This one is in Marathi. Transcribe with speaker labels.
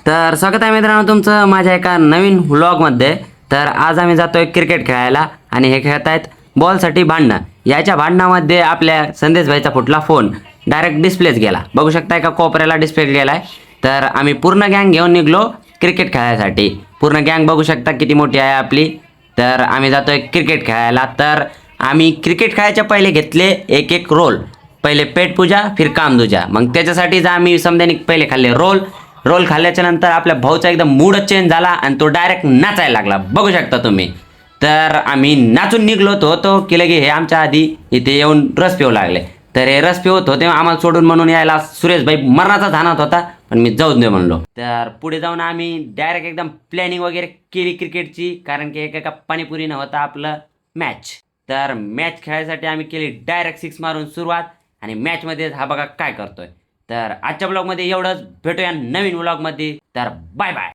Speaker 1: तर स्वागत आहे मित्रांनो तुमचं माझ्या एका नवीन व्लॉगमध्ये। तर आज आम्ही जातोय क्रिकेट खेळायला आणि हे खेळत आहेत बॉलसाठी भांडणं। याच्या भांडणामध्ये आपल्या संदेश भाईचा फुटला फोन, डायरेक्ट डिस्प्लेच गेला। बघू शकताय का कोपऱ्याला डिस्प्ले गेलाय। तर आम्ही पूर्ण गँग घेऊन निघलो क्रिकेट खेळायसाठी। पूर्ण गँग बघू शकता किती मोठी आहे आपली। तर आम्ही जातोय क्रिकेट खेळायला। तर आम्ही क्रिकेट खेळायच्या पहिले घेतले एक एक रोल। पहिले पेट पूजा फिर काम दूजा। मग त्याच्यासाठीच आम्ही समजाने पहिले खाल्ले रोल। रोल खाल्ल्याच्या नंतर आपल्या भाऊचा एकदम मूडच चेंज झाला आणि तो डायरेक्ट नाचायला लागला, बघू शकता तुम्ही। तर आम्ही नाचून निघलो होतो की लगे हे आमच्या आधी इथे येऊन रस पिऊ लागले। तर हे रस पिवत होते, आम्हाला सोडून म्हणून यायला सुरेश भाई मरणाचा झाणात होता, पण मी जाऊन दे म्हणलो। तर पुढे जाऊन आम्ही डायरेक्ट एकदम प्लॅनिंग वगैरे केली क्रिकेटची, कारण की एका पाणीपुरी नव्हता आपलं मॅच। तर मॅच खेळायसाठी आम्ही केली डायरेक्ट 6 मारून सुरुवात आणि मॅचमध्ये हा बघा काय करतोय। तर आजच्या ब्लॉगमध्ये एवढंच, भेटूया नवीन ब्लॉगमध्ये। तर बाय बाय।